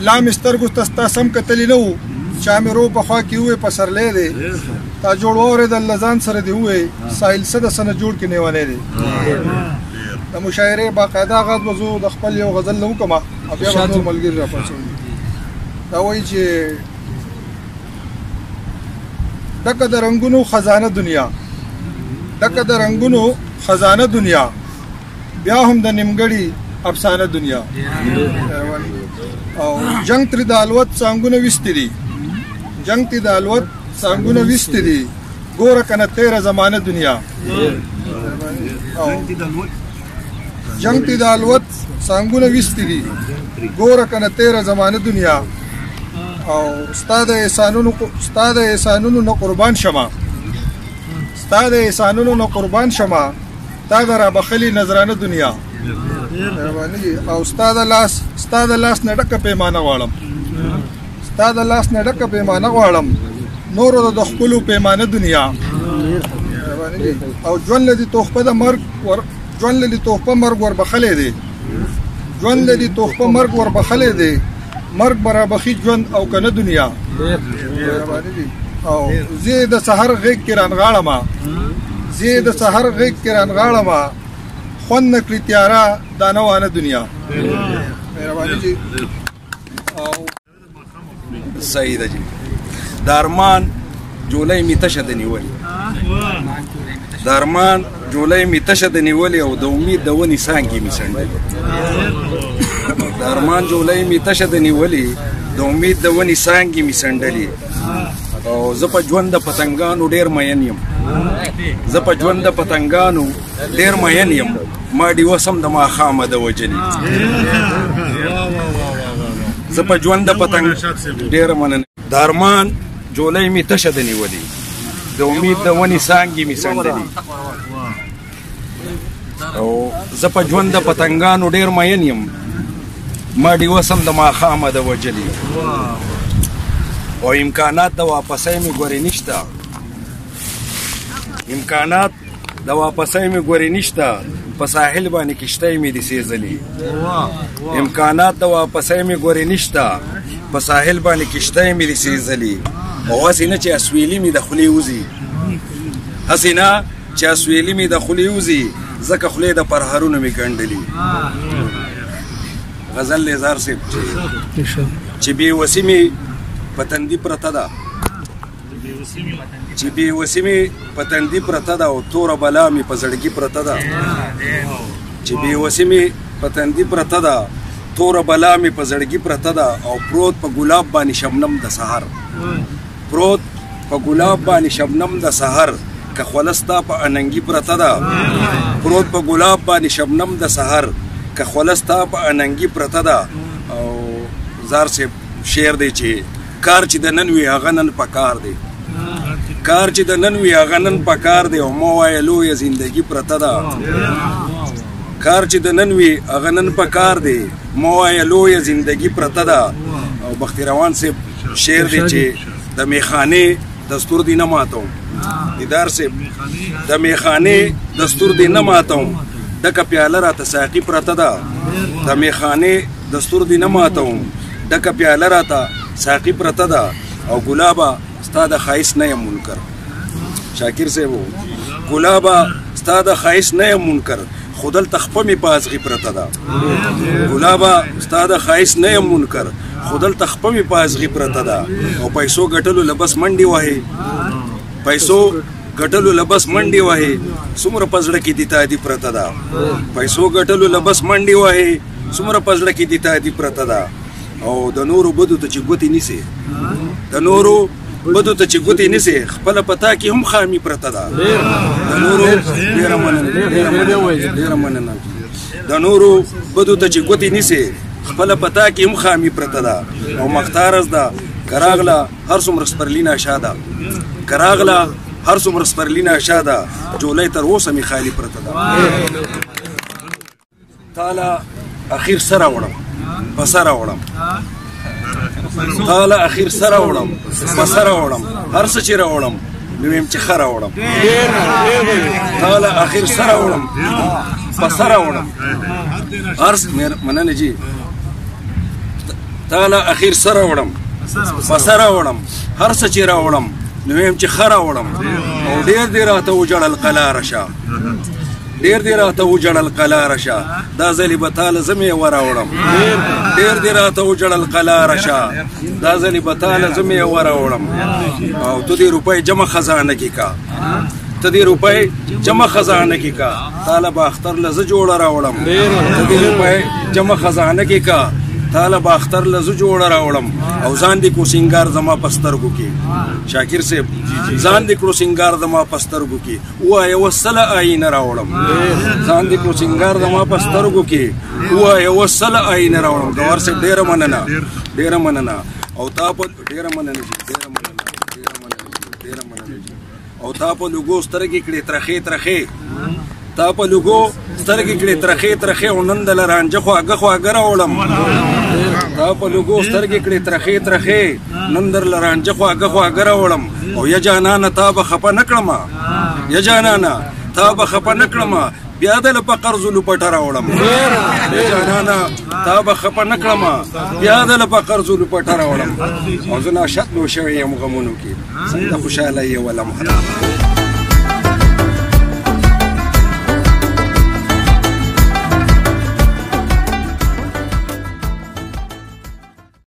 لا مې سترګو ته ستا سم کتلی نه وو چا مې رو په خوا کې ووې پسرلی دی تا جوړ واورېدل له ځان سره دې ووې سایل څه د څه نه جوړ کې نیونی دی د مشاعرې باقاعده آغاز به زه د خپل یو غزل نه وکړم او بیا به نور ملګري راپاڅوي دا وایي چې ډکه د رنګونو خزانه دنیا ډکه د رنګونو خزانه دنیا بیا هم د نیمګړي افسانه دنیا او جنگ ترې د الوت څانګونه ویستې دي جنگ ترې د الوت څانګونه ویستې دي ګوره که نه تېره زمانه دنیا جنگ ترې د الوت څانګونه ویستې دي ګوره که نه تېره زمانه دنیا او ستا د احسانونو نه قربان شمه ستا د احسانونو نه قربان شمه تا د رابخلي نظرانه دنیا او ستا د لاس نه ډکه پیمانه غواړم ستا د لاس نه ډکه پیمانه غواړم نورو د خپلو پیمانه دنیا او ژوند له دې تحفه د مرګ ژوند له دې تحفه مرګ وربخلی دی ژوند له دې تحفه مرګ وربخلی دی مرګ برابخي ژوند او کنه دنیا او زه د سحر غیږ کې رانغاړم زه د سحر غیږ کې رانغاړم خوند نکړي تیاره دا نوانه دنیا مهرباني جی صحیح ده جی د ارمان جولۍ مې تشه د نیولې د ارمان جولۍ مې تشه د نیولې او د امید د ونې څانګې مې څنډلې د ارمان جولۍ مې تشه د نیولې د امید د ونې څانګې مې څنډلې او زه په ژوند د پتنګانو ډېر مین یم زه په ژوند د پتنګانو ډېر مین یم ما ډیوه سم د ماښامه د وجلې زه په ژوند د پتنګ ډېره مننه د ارمان جولۍ مې تشه د نیولې د امید د ونې څانګې مې څنډلې او زه په ژوند د پتنګانو ډېر مین یم ما ډیوه سم د ماښامه د وجلې او امکانات د واپسۍ مې ګورې نشته امکانات د واپسۍ مې ګورې نشته په ساحل باندې کشتۍ مې دي سېځلې امکانات د واپسۍ مې ګورې نشته په ساحل باندې کشتۍ مې دي سېځلې او هسې نه چې اسویلي مې د خولې وځي هسې نه چې اسویلي مې د خولې وځي ځکه خولې د پرهرونو مې ګنډلي غزل لیزار صاحب چې بې وسي مې په تندي پرته ده چې بې وسي مې په تندي پرته ده او توره بلا مې په زړګي پرته ده چې بې وسي مې په تندي پرته ده توره بلا مې په زړګي پرته ده او پروت په ګلاب باندې شبنم د سحر پروت په ګلاب باندې شبنم د سحر که خوله ستا په اننګي پرته ده پروت په ګلاب باندې شبنم د سحر که خوله ستا په اننګي پرته ده او زار صاحب شعر دی چې کار چې د نن وي هغه نن پکار دی کار چې د نن وي هغه نن پکار دی او مه وایه لویه زندګي پرته ده کار چې د نن وي هغه نن پکار دی مه وایه لویه زندګي پرته ده او بختي روان صاحب شعر دی چې د میخانې دستور دی نه ماتوم دیدار صاحب د میخانې دستور دی نه ماتوم ډکه پیاله راته ساقي پرته ده د میخانې دستور دی نه ماتوم ډکه پیاله راته ساقي پرته ده او ګلابه ستا د ښایست نه یم منکر شاکر صاحب ګلابه ستا د ښایست نه یم منکر خو دلته خپه مې په ازغي پرته ده ګلابه ستا د ښایست نه یم منکر خو دلته خپه مې په ازغي پرته ده او پیسو ګټلو له بس منډې وهې پیسو ګټلو له بس منډې وهې څومره په زړه کې دي تادي پرته ده پیسو ګټلو له بس منډې وهې څومره په زړه کې دي تادي پرته ده او د نورو بدو ته چې ګوتې نیسې د نورو بدو ته چې ګوتې نیسې خپله پتا کې هم خامي پرته ده د نورو ډېره مننه د نورو بدو ته چې ګوتې نیسې خپله پتا کې هم خامي پرته ده او مختارز ده که راغله هر څومره سپرلینه شاده که راغله هر څومره سپرلینه شاده جولۍ تر اوسه مې خالي پرته ده تاله اخیر سره وړم په سره وړم تاله اخیر سره وړم په سره وړم هر څه چې راوړم نو ویم چې ښه راوړم تاله اخیر سره وړم په سره وړم مننه جي تاله اخیر سره وړم بسره وړم هر څه چې راوړم نو ویم چې ښه راوړم او ډېر دې راته وجړل قلاره شه ډېر دې راته وجړل قلاره شه دا ځلې به تاله زه میوه راوړم ډېر دې راته وجړل قلاره شه دا ځلې به تاله زه میوه راوړم او تو دې روپۍ جمع خزانه کې کا ته دې روپۍ جمع خزانه کې کا تاله به اختر له زه جوړه راوړم ته دې روپۍ جمع خزانه کې کا تاله به اختر له زه جوړه راوړم او ځان دې کړو سینګار زما په سترګو کې شاکر صاحب ځان دې کړو سینګار زما په سترګو کې ووایه وسله آیینه راوړم ځان دې کړو سینګار زما په سترګو کې ووایه وسله آیینه راوړم ګوهر صاحب ډېره مننه ډېره مننه او تا په ډېره مننه جي ډېره مننه ډېره مننه ډېره مننه جي او تا په لوګو سترګې کړې ترخې ترخې تا په لوګو سترګې کړې ترخې ترخې او نن دله رانجه خواږه خواږه راوړم تا په لوګو سترګې کړې ترخې ترخې نن درله رانجه خواږه خواږه راوړم او یا جانانه تا به خفه نه کړمه یا جانانه تا به خفه نه کړمه بیا دله په قرضو لوپټه راوړم یا جانانه تا به خفه نه کړمه بیا دله په قرضو لوپټه راوړم او زه ناشد نو شوی یم غمونو کې څنګه خوشحاله یې ولمحه